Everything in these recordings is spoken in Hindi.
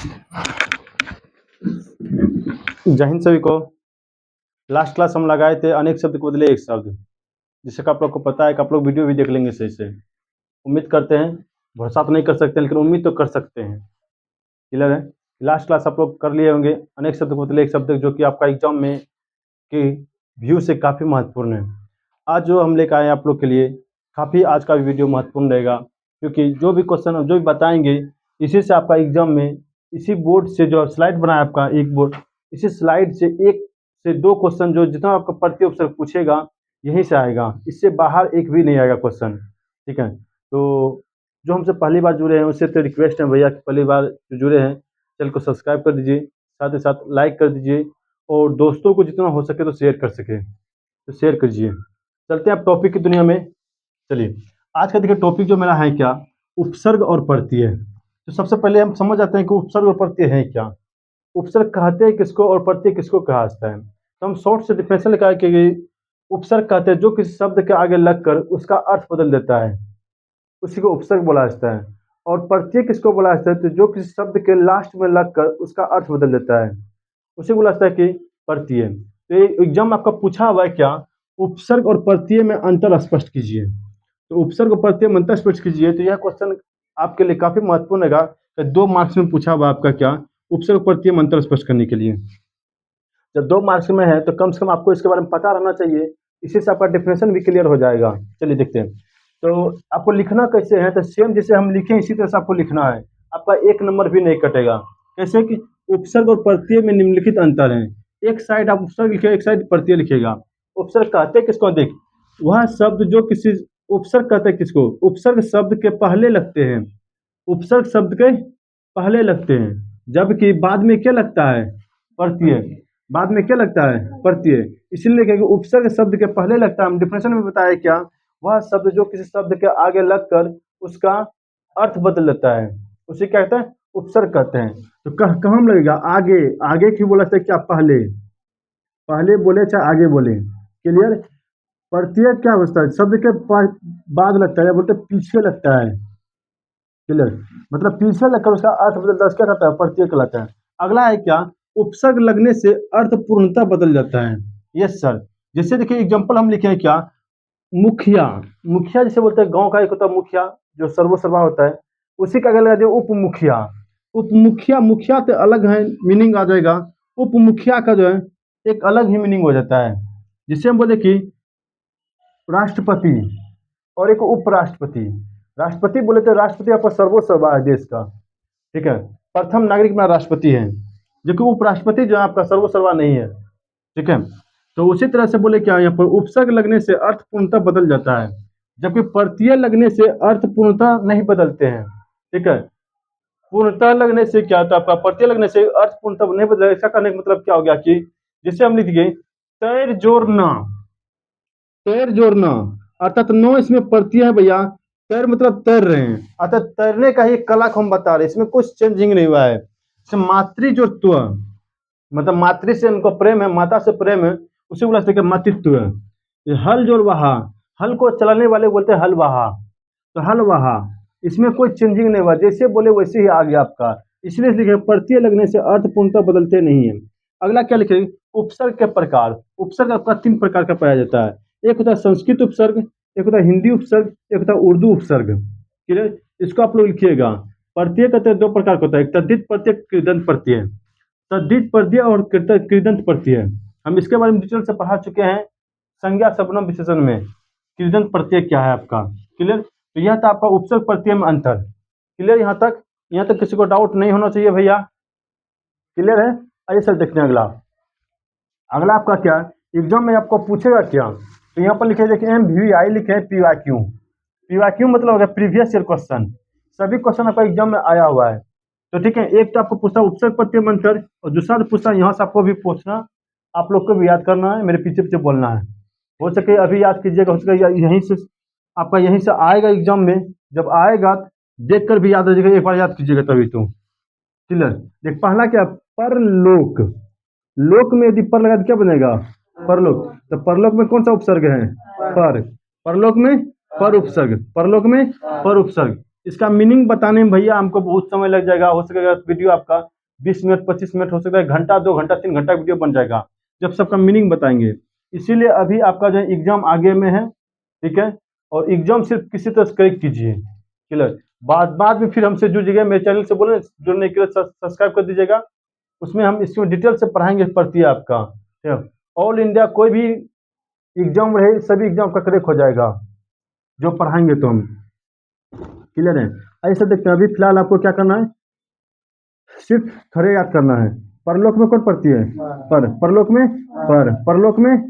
जय हिंद सभी को। लास्ट क्लास हम लगाए थे अनेक शब्द के बदले एक शब्द, जिससे कि आप लोग को पता है कि आप लोग वीडियो भी देख लेंगे सही से। उम्मीद करते हैं, भरोसा तो नहीं कर सकते लेकिन उम्मीद तो कर सकते हैं। क्लियर है? लास्ट क्लास आप लोग कर लिए होंगे अनेक शब्द के बदले एक शब्द, जो कि आपका एग्जाम में के व्यू से काफ़ी महत्वपूर्ण है। आज जो हम लेकर आए हैं आप लोग के लिए, काफ़ी आज का वीडियो महत्वपूर्ण रहेगा, क्योंकि जो भी क्वेश्चन हम जो भी बताएंगे, इसी से आपका एग्जाम में इसी बोर्ड से जो स्लाइड बनाया आपका एक बोर्ड, इसी स्लाइड से एक से दो क्वेश्चन जो जितना आपका प्रति अवसर पूछेगा यहीं से आएगा, इससे बाहर एक भी नहीं आएगा क्वेश्चन। ठीक है? तो जो हमसे पहली बार जुड़े हैं उससे तो रिक्वेस्ट है भैया कि पहली बार जो जुड़े हैं चैनल को सब्सक्राइब कर दीजिए, साथ ही साथ लाइक कर दीजिए और दोस्तों को जितना हो सके तो शेयर कर सके तो शेयर कीजिए। चलते हैं अब टॉपिक की दुनिया में। चलिए, आज का देखिए टॉपिक जो मेरा है क्या, उपसर्ग और प्रत्यय। तो सबसे पहले हम समझ आते हैं कि उपसर्ग और प्रत्यय है क्या। उपसर्ग कहते हैं किसको और प्रत्यय किसको कहा जाता है। तो हम शॉर्ट से डिफिनेशन निकाल के उपसर्ग कहते हैं जो किसी शब्द के आगे लगकर उसका अर्थ बदल देता है, उसी को उपसर्ग बोला जाता है। और प्रत्यय किसको बोला जाता है, तो जो किसी शब्द के लास्ट में लगकर उसका अर्थ बदल देता है, उसे बोला जाता है कि प्रत्यय। तो ये एग्जाम आपका पूछा हुआ है क्या, उपसर्ग और प्रत्यय में अंतर स्पष्ट कीजिए। तो उपसर्ग और प्रत्यय में अंतर स्पष्ट कीजिए, तो यह क्वेश्चन आपके लिए काफी महत्वपूर्ण रहेगा। तो 2 मार्क्स में पूछा हुआ आपका क्या, उपसर्ग प्रत्यय में अंतर स्पष्ट करने के लिए। जब 2 मार्क्स में है तो कम से कम आपको इसके बारे में पता रहना चाहिए, इसी से आपका डेफिनेशन भी क्लियर हो जाएगा। चलिए देखते हैं। तो आपको लिखना कैसे है, तो सेम जैसे हम लिखे इसी तरह से आपको लिखना है, आपका 1 नंबर भी नहीं कटेगा। कैसे कि उपसर्ग और प्रत्यय में निम्नलिखित अंतर है। एक साइड आप उपसर्ग लिखे, एक साइड प्रत्यय लिखेगा। उपसर्ग कहते हैं किसको, देख वह शब्द जो किसी, उपसर्ग कहते हैं किसको, उपसर्ग शब्द के पहले लगते हैं, उपसर्ग शब्द के पहले लगते हैं, जबकि बाद में क्या लगता है, प्रत्यय। बाद में क्या लगता है, प्रत्यय। इसीलिए लिखेंगे उपसर्ग शब्द के पहले लगता है। हम डिफिनेशन में बताया क्या, वह शब्द जो किसी शब्द के आगे लगकर उसका अर्थ बदल देता है, उसे क्या कहते हैं, उपसर्ग कहते हैं। तो कहाँ लगेगा, आगे। आगे क्यों बोला था, क्या पहले, पहले बोले चाहे आगे बोले। क्लियर? प्रत्यय क्या होता है, शब्द के बाद लगता है, या बोलते पीछे लगता है। क्लियर? मतलब पीछे लगकर उसका अर्थ बदलता है, क्या कहता है, प्रत्यय कहलाता है। अगला है क्या, उपसर्ग लगने से अर्थ पूर्णतः बदल जाता है। Yes sir. जैसे देखिए एग्जांपल हम लिखे हैं क्या, मुखिया। मुखिया जैसे बोलते हैं, गांव का एक होता है मुखिया जो सर्वसर्वा होता है, उसी का अगर लगा दिया उप मुखिया। उप मुखिया, मुखिया से अलग है, मीनिंग आ जाएगा। उप मुखिया का जो है एक अलग ही मीनिंग हो जाता है। जिससे हम बोले कि राष्ट्रपति और एक उपराष्ट्रपति। राष्ट्रपति बोले तो राष्ट्रपति आपका सर्वोच्च है देश का, ठीक है, प्रथम नागरिक में राष्ट्रपति है, जो कि उपराष्ट्रपति जो है आपका सर्वोच्च नहीं है। ठीक है? तो उसी तरह से बोले क्या, यहाँ पर उपसर्ग लगने से अर्थ पूर्णतः बदल जाता है, जबकि प्रत्यय लगने से अर्थ पूर्णतः नहीं बदलते हैं। ठीक है? पूर्णतः लगने से क्या होता है आपका, प्रत्यय लगने से अर्थ पूर्णतः नहीं बदल। ऐसा करने का मतलब क्या हो गया कि जैसे हम लिख दिए तैर जोड़ना, तैर जोड़ना, अर्थात नो इसमें प्रत्यय है भैया। तैर मतलब तैर रहे हैं, अर्थात तैरने का ही कला को हम बता रहे हैं, इसमें कुछ चेंजिंग नहीं हुआ है। मातृ जो त्व, मतलब मातृ से उनको प्रेम है, माता से प्रेम है, उसी बोला सकते मातृत्व। हल जो वहा, हल को चलाने वाले बोलते हैं हल वहा, तो हल वहा, इसमें कोई चेंजिंग नहीं हुआ, जैसे बोले वैसे ही आ गया आपका। इसलिए लिखे प्रत्यय लगने से अर्थ पूर्णतः बदलते नहीं है। अगला क्या लिखे, उपसर्ग के प्रकार। उपसर्ग आपका 3 प्रकार का पाया जाता है। एक होता है संस्कृत उपसर्ग, एक होता है हिंदी उपसर्ग, एक होता है उर्दू उपसर्ग। क्लियर? इसको आप लोग लिखिएगा। प्रत्यय कहते हैं 2 प्रकार का होता है, एक तद्धित प्रत्यय, कृदंत प्रत्यय। तद्धित प्रत्यय और कृदंत प्रत्यय, हम इसके बारे में डिटेल से पढ़ा चुके हैं संज्ञा सर्वनाम विशेषण में। कृदंत प्रत्यय क्या है आपका। क्लियर? तो यह था आपका उपसर्ग प्रत्यय में अंतर। क्लियर? यहाँ तक किसी को डाउट नहीं होना चाहिए भैया। क्लियर है? आइए सर देखते हैं अगला। अगला आपका क्या, एग्जाम में आपको पूछेगा क्या, तो यहाँ पर लिखे देखिए MVI लिखे हैं PYQ। PYQ मतलब होगा प्रीवियस ईयर क्वेश्चन। सभी क्वेश्चन आपका एग्जाम में आया हुआ है। तो ठीक है, एक तो आपको पूछता उपसर्ग प्रत्यय में अंतर, और दूसरा तो पूछता यहाँ से आपको भी पूछना, आप लोग को भी याद करना है, मेरे पीछे पीछे बोलना है। हो सके अभी याद कीजिएगा, हो सके यहीं से आपका यहीं से आएगा एग्जाम में, जब आएगा देख कर भी याद हो जाएगा, एक बार याद कीजिएगा तभी तो। क्लियर? देख पहला क्या, परलोक। लोक में यदि पर लगा तो क्या बनेगा, परलोक। तो परलोक में कौन सा उपसर्ग है, पर। परलोक में पर उपसर्ग, परलोक में पर उपसर्ग। इसका मीनिंग बताने में भैया हमको बहुत समय लग जाएगा, हो सकेगा वीडियो आपका 20 मिनट 25 मिनट, हो सकता है घंटा 2 घंटा 3 घंटा वीडियो बन जाएगा जब सबका मीनिंग बताएंगे। इसीलिए अभी आपका जो एग्जाम आगे में है, ठीक है, और एग्जाम सिर्फ किसी तरह से करेक्ट कीजिए, क्लियर। बाद में फिर हमसे जुड़िएगा, मेरे चैनल से बोले जुड़ने के लिए सब्सक्राइब कर दीजिएगा, उसमें हम इसमें डिटेल से पढ़ाएंगे प्रति आपका, ठीक है। ऑल इंडिया कोई भी एग्जाम रहे, सभी एग्जाम का करेक्ट हो जाएगा जो पढ़ाएंगे तो हम, क्लियर है। ऐसे देखते हैं, अभी फिलहाल आपको क्या करना है, सिर्फ खड़े याद करना है। परलोक में कौन पढ़ती है? परलोक में परलोक में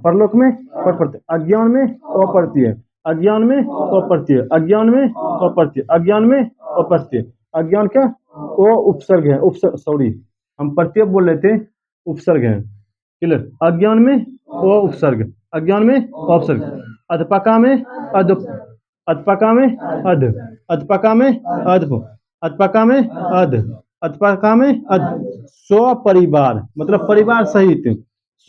परलोक में कौन पढ़ती है? अज्ञान में ओ पढ़ती है, अज्ञान में ओ पढ़ती है, अज्ञान में ओ पढ़ती है, अज्ञान में ओ पढ़ती है। अज्ञान क्या? ओ उपसर्ग है, उपसर्ग, सॉरी हम प्रत्यय बोल रहे थे, उपसर्ग है, क्लियर। अज्ञान में ओ उपसर्ग, अज्ञान में ओ उपसर्ग। अध्पका में अध, अध्पका में अध, अध्पका में अध, अध्पका में अध, अध्पका में अध। स्व परिवार मतलब परिवार सहित,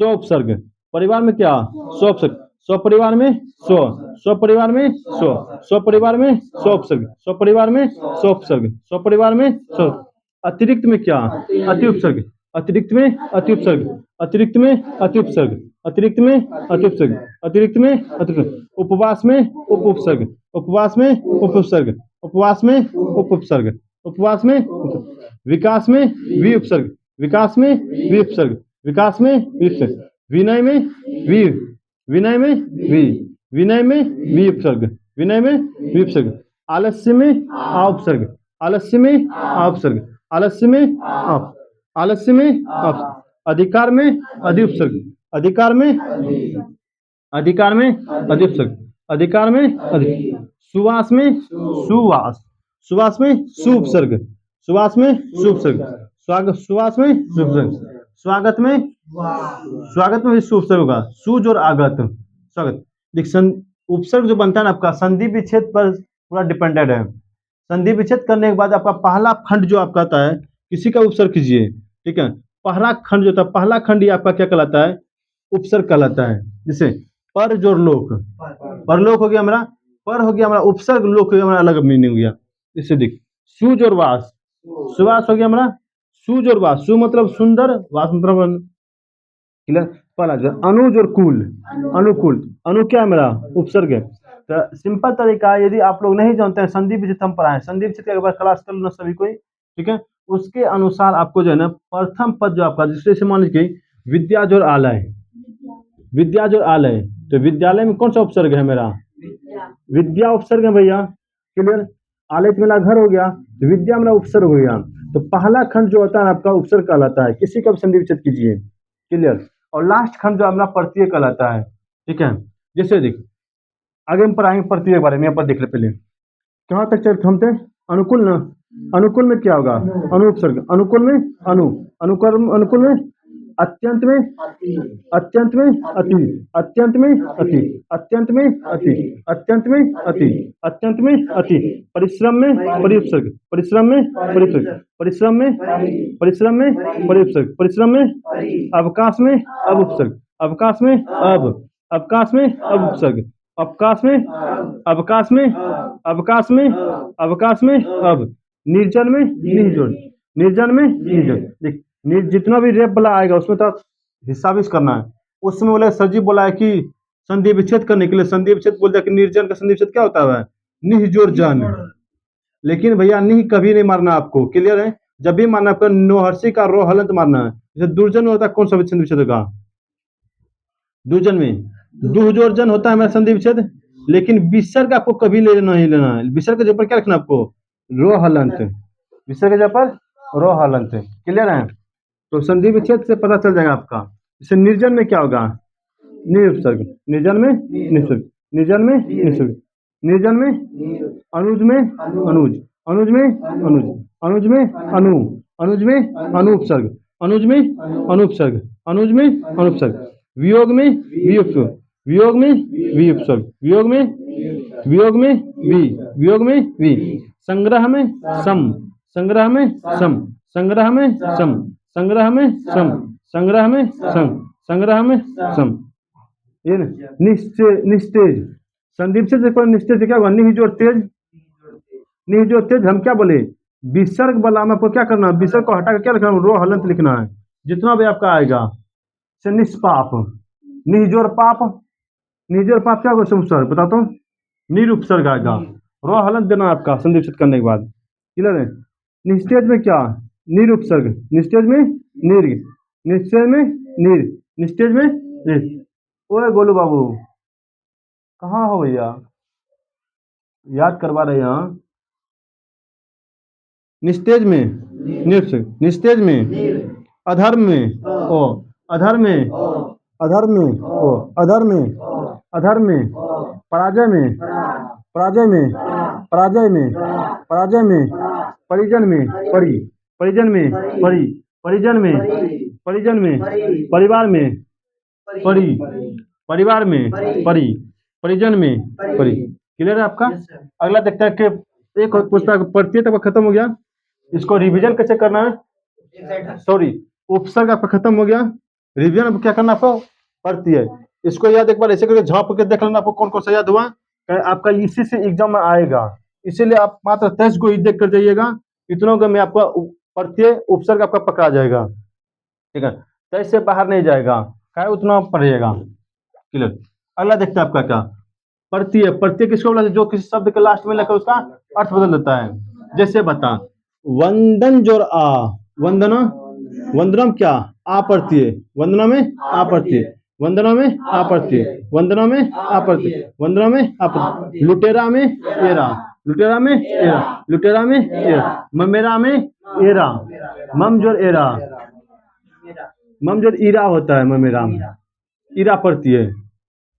स्व उपसर्ग, परिवार में क्या? स्व उपसर्ग, स्व परिवार में स्व, स्व परिवार में स्व, स्व परिवार में स्व उपसर्ग, स्व परिवार में स्व उपसर्ग, स्व परिवार में स्व। अतिरिक्त में क्या? अति उपसर्ग, अतिरिक्त में अति उपसर्ग, अतिरिक्त में अति उपसर्ग, अतिरिक्त में अति उपसर्ग, अतिरिक्त में अति। उपवास में उप उपसर्ग, उपवास में उप उपसर्ग, उपवास में उप उपसर्ग, उपवास में। विकास में वि उपसर्ग, विकास में वि उपसर्ग, विकास में वि उपसर्ग। विनय में वि, विनय में वि, विनय में वि उपसर्ग, विनय में वि उपसर्ग। आलस्य में आ उपसर्ग, आलस्य में आ उपसर्ग, आलस्य में आप, आलस्य में आप। अधिकार में अधि उपसर्ग, अधिकार में, अधिकार में अधि उपसर्ग, अधिकार में अधि। सुवास में सुवास, सुवास में सु उपसर्ग, सुवास में सु उपसर्ग। स्वागत, सुवास में सु उपसर्ग। स्वागत में, स्वागत में भी सु उपसर्ग होगा, सुज और आगत, स्वागत। देख उपसर्ग जो बनता है ना आपका संधि विच्छेद पर पूरा डिपेंडेंट है। संधि विच्छेद करने के बाद आपका पहला खंड जो आपका आता है, किसी का उपसर्ग कीजिए, ठीक है। पहला खंड जो था, पहला खंड ही आपका क्या कहलाता है? उपसर्ग कहलाता है। जैसे पर जोड़ लोक, परलोक हो गया हमारा, पर हो गया हमारा उपसर्ग, लोक हो गया हमारा अलग मीनिंग हो गया। इससे देख, सुज और वास, सुवास हो गया हमारा, सुज और वास, सु मतलब सुंदर, वास मतलब, क्लियर। पहला जो अनुज और कुल, अनुकूल, अनु क्या है मेरा? उपसर्ग है। तो सिंपल तरीका है, यदि आप लोग नहीं जानते हैं संधि विच्छेद हम पढ़ाएं, संधि विच्छेद का एक बार क्लास कर लो सभी कोई, ठीक है। उसके अनुसार आपको जो है ना प्रथम पद जो आपका, जिससे मान लीजिए विद्या जो आलय, विद्या जो आलय, तो विद्यालय में कौन सा उपसर्ग है मेरा? विद्या उपसर्ग है भैया, क्लियर। आलय मेरा घर हो गया, तो विद्या मेरा उपसर्ग हो गया। तो पहला खंड जो होता है आपका उपसर्ग कहलाता है, किसी का भी संधि विच्छेद कीजिए, क्लियर। और लास्ट खंड जो अपना प्रत्यय कहलाता है, ठीक है। जैसे देख, आगे हम पढ़ाएंगे प्रत्यय के बारे में, यहाँ पर देख ले पहले कहाँ तक चल हम थे। अनुकूल ना, अनुकूल में क्या होगा? अनु उपसर्ग, अनुकूल में अनु, अनुकूल, अनुकूल में अत्यंत में, अत्यंत में अति, अत्यंत में अति, अत्यंत में अति, अत्यंत में अति, अत्यंत में अति। परिश्रम में परिउपसर्ग, परिश्रम में परिउपसर्ग, परिश्रम में, परिश्रम में परिउपसर्ग, परिश्रम में। अवकाश में अब उपसर्ग, अवकाश में अब, अवकाश में अब उपसर्ग, अवकाश में, अवकाश में, अवकाश में, अवकाश में अब। निर्जन में निजोड़, निर्जन में निजोड़। देख, जितना भी रेप वाला आएगा उसमें तो हिसाब इस करना है। उसमें बोला सजीव बोला है कि संधि विच्छेद करने के लिए, संधि विच्छेद बोलता है कि निर्जन का संधि विच्छेद क्या होता है? निजोड़ जन। लेकिन भैया निह कभी नहीं मारना आपको, क्लियर है। जब भी मारना आपको नोहर्षि का रो हलंत मारना है। जैसे दुर्जन में होता है कौन सा संधि विच्छेद होगा? दुर्जन में दुहजोर्जन होता है मेरा संधि विच्छेद, लेकिन विसर्ग आपको कभी नहीं लेना है। विसर्ग के जगह पर क्या रखना आपको? रो हलंत, विसर्ग के जगह पर रो हलंत, क्लियर है। तो संधि विच्छेद से पता चल जाएगा आपका। जैसे निर्जन में क्या होगा? निरुपसर्ग, निर्जन में निसर्ग, निर्जन में निसर्ग, निर्जन में अनुज में अनुज, अनुज में अनुज, अनुज में अनु, अनुज में अनुपसर्ग, अनुज में अनुपसर्ग, अनुज में अनुपसर्ग। वियोग में वियुक्त, वियोग में वियुपसर्ग, वियोग में, वियोग में वि, वियोग में वि। संग्रह में सम, संग्रह में सम, संग्रह में सम, संग्रह में सम, संग्रह में सम, संग्रह में सम। ये निस्तेज, निस्तेज संदीप से देखो, निस्तेज से क्या हुआ? निह जोड़ तेज, जो तेज हम क्या बोले, विसर्ग वाला में आपको क्या करना है, विसर्ग को हटा कर क्या लिखना है, रो हलंत लिखना है। जितना भी आपका आएगा से निष्पाप, निजोर पाप, निजोर पाप क्या क्वेश्चन उपसर्ग बताता हूँ, निरुपसर्ग आएगा। रो हलंत देना आपका संदीक्षित करने के बाद, क्लियर है। निस्तेज में क्या, निरुपसर्ग, निस्तेज में निर, निस्तेज में निर, निस्तेज में निर। ओए गोलू बाबू कहाँ हो भैया, याद करवा रहे हैं। निस्तेज में निरुपसर्ग, निस्तेज में अधर्म में ओ, अधर्म में, अधर्म में ओ, अधर्म में, अधर्म में, पराजय में, पराजय में, पराजय में, पराजय में, परिजन में, परि, परिजन में, परि, परिजन में, परिजन में, परिवार में, परि, परिवार में, परि, परिजन में, परि। क्लियर है आपका। अगला देखते हैं कि एक पुस्तक पढ़ती तक खत्म हो गया, इसको रिवीजन कैसे करना है, सॉरी उपसर्ग आपका खत्म हो गया, रिवीजन अब क्या करना आपको पड़ती है। इसको याद एक बार ऐसे करके झाँप के देख लेना आपको कौन कौन सा याद हुआ, आपका इसी से एग्जाम में आएगा। इसीलिए आप मात्र 23 को ही देख कर जाइएगा, इतनों में आपका प्रत्यय उपसर्ग आपका पकड़ा जाएगा, ठीक है। 23 से बाहर नहीं जाएगा, क्या उतना पढ़िएगा, क्लियर। अगला देखते हैं आपका क्या प्रत्यय, प्रत्यय किसको बोला, जो किसी शब्द के लास्ट में लेकर उसका अर्थ बदल देता है। जैसे बता, वंदन जोर आ, वंदना, वंदनम क्या आ प्रत्यय, वंदना में आ प्रत्यय, वंदना में आ प्रत्यय, वंदना में आ प्रत्यय, वंदना में आ प्रत्यय। लुटेरा में एरा, लुटेरा में एरा, लुटेरा में एरा, ममेरा में एरा, मम जोर एरा, मम जोर ईरा होता है, ममेरा में ईरा प्रत्यय,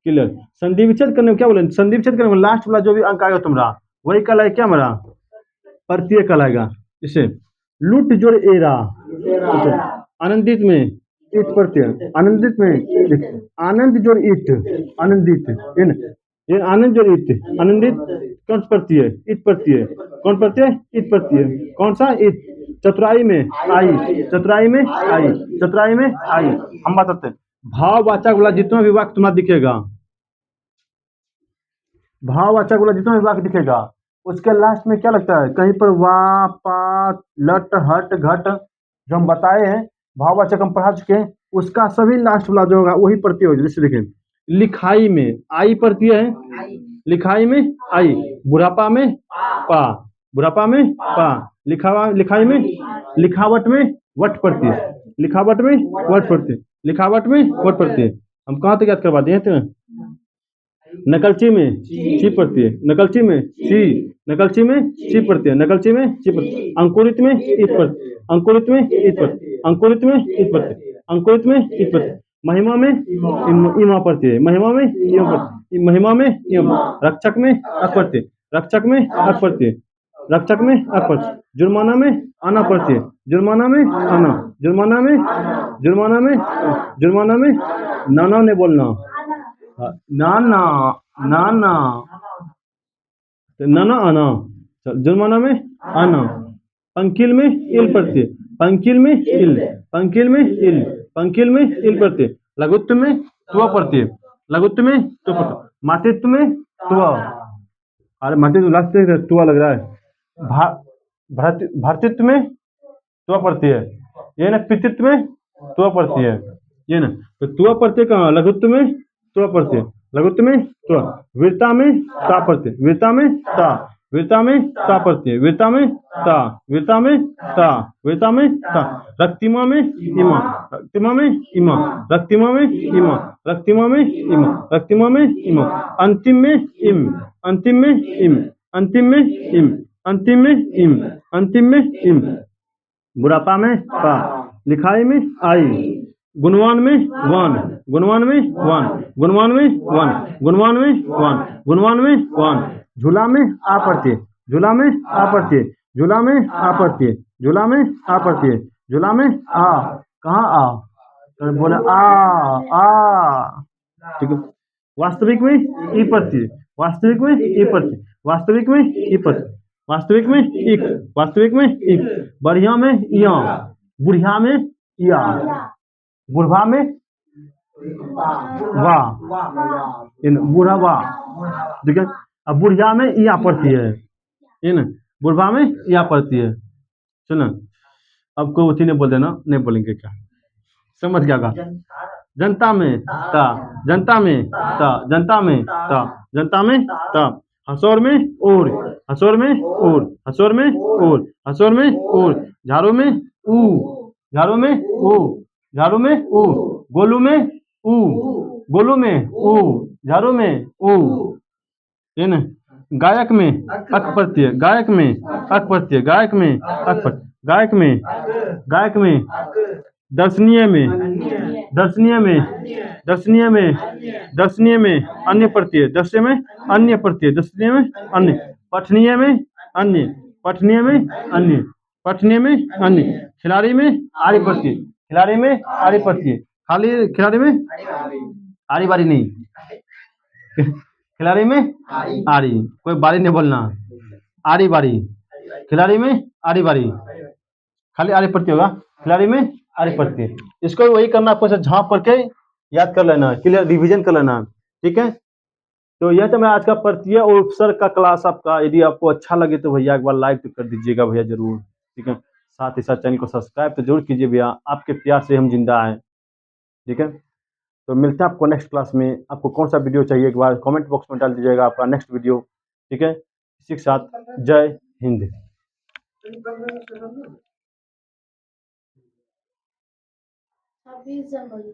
क्लियर। संधि विच्छेद करने में क्या बोले, संधि विच्छेद करने में लास्ट वाला जो भी अंक आएगा तुम्हारा वही कहलाएगा क्या हमारा प्रत्यय कहलाएगा। इसे लुट जोड़ एरा, आनंदित में ईट प्रत्यय, आनंदित में आनंद जोड़ ईट, आनंदित, ये आनंद जोड़ ईट, आनंदित कौन प्रत्यय, ईट प्रत्यय, कौन प्रत्यय, ईट प्रत्यय, कौन सा ईट। चतुराई में आई, चतुराई में आई, चतुराई में आई। हम बताते हैं भाववाचक वाला जितना भी वाक्य तुम्हारा दिखेगा, भाववाचक वाला जितना भी वाक्य दिखेगा उसके लास्ट में क्या लगता है, कहीं पर वा, पा, लट, हट, घट जो हम बताए हैं, भाववाचक हम पढ़ा चुके हैं, उसका सभी लास्ट वाला जो होगा वही प्रत्यय हो। जैसे देखें लिखाई में आई प्रत्यय है, लिखाई में आई, बुढ़ापा में पा, बुढ़ापा में पा, लिखाई में, लिखावट में वट प्रत्यय, लिखावट में वट प्रत्यय, लिखावट में वट प्रत्यय। हम कहाँ तक याद करवा दिए थे, नकलची में ची प्रत्यय, नकलची में ची, नकलची में ची प्रत्यय, नकलची में ची प्रत्यय। अंकुरित में इत प्रत्यय, अंकुरित में इत प्रत्यय, अंकुरित में इत प्रत्यय, अंकुरित में इत प्रत्यय। महिमा में इमा प्रत्यय, महिमा में इमा प्रत्यय, महिमा में इमा। रक्षक में अक प्रत्यय, रक्षक में अक प्रत्यय, रक्षक में अक प्रत्यय। जुर्माना में आना प्रत्यय, जुर्माना में आना, जुर्माना में, जुर्माना में, जुर्माना में नाना ने बोलना, नाना, नाना, नाना आना, जुर्माना में आना। पंकिल में इल प्रत्यय, पंकिल में इल, पंकिल में इल, पंकिल में इल प्रत्यय। लघुत्व में त्व प्रत्यय, लघुत्व में त्व प्रत्यय। मातृत्व में त्व, अरे मातृत्व लास्ट त्व लग रहा है। भ्रातृत्व में त्व प्रत्यय, ये ना पितृत्व में त्व प्रत्यय, ये ना तो त्व प्रत्यय कहाँ, लघुत्व में त्व प्रत्यय, लघुत्व में त्व। वीरता में ता प्रत्यय, वीरता में ता, वीरता में ता प्रत्यय, वीरता में ता, वीरता में ता, वीरता में ता। रक्तिमा में इमा, रक्तिमा में इमा, रक्तिमा में इमा, रक्तिमा में इमा, रक्तिमा में इमा। अंतिम में इम, अंतिम में इम, अंतिम में इम, अंतिम में इम, अंतिम में इम। बुढ़ापा में पा, लिखाई में आई, गुणवान में वान, गुणवान में वान, गुणवान में वान, गुणवान में वान, गुणवान में वान। झूला में आ प्रत्यय, झूला में आ प्रत्यय, झूला में आ प्रत्यय, झूला में आ प्रत्यय, झूला में आ, कहाँ आ, तो बोले आ, ठीक है। वास्तविक में ई प्रत्यय, वास्तविक में ई प्रत्यय, वास्तविक में ई प्रत्यय, वास्तविक में इक, वास्तविक में इक। बढ़िया में इया, बुढ़िया में इया, बुढ़वा में वाह, बूढ़ा वाह, ठीक है। अब बुढ़िया में इया प्रत्यय है, बुढ़वा में या पड़ती है, सुना। अब कोई उठी नहीं बोल देना, नहीं बोलेंगे क्या, समझ गया का। जनता में ता, जनता में ता, जनता में ता, जनता में ता, हसौर में ओर, हसौर में ओर, हसौर में ओर, हसौर में ओर, झाड़ू में ऊ, झाड़ू में ऊ, झाड़ू में ऊ, गोलू में ऊ, गोलू में ऊ, झाड़ू में ऊ, ये ना। गायक में अक प्रत्यय, गायक में अक प्रत्यय, गायक में अक प्रत्यय, गायक में, गायक में, दर्शनीय में, दर्शनीय में, दर्शनीय में, दर्शनीय में अन्य प्रत्यय, दर्शनीय में अन्य प्रत्यय, दर्शनीय में अन्य, पठनीय में अन्य, पठनीय में अन्य, पठनीय में अन्य, खिलाड़ी में आरी प्रत्यय, खिलाड़ी में आरी प्रत्यय, खाली खिलाड़ी में आरी बारी नहीं, खिलाड़ी में आरी, कोई बारी नहीं बोलना, आरी बारी, खिलाड़ी में आरी बारी, खाली आरी प्रत्यय होगा, खिलाड़ी में आरी प्रत्यय। इसको वही करना, आपको झांप करके याद कर लेना, क्लियर रिवीजन कर लेना, ठीक है। तो यह तो मैं आज का प्रत्यय और उपसर्ग का क्लास आपका, यदि आपको अच्छा लगे तो भैया एक बार लाइक तो कर दीजिएगा भैया जरूर, ठीक है। साथ ही साथ चैनल को सब्सक्राइब तो जरूर कीजिए भैया, आपके प्यार से हम जिंदा हैं, ठीक है। तो मिलते हैं आपको नेक्स्ट क्लास में। आपको कौन सा वीडियो चाहिए एक बार कमेंट बॉक्स में डाल दीजिएगा आपका नेक्स्ट वीडियो, ठीक है। इसी के साथ जय हिंद। 26 जनवरी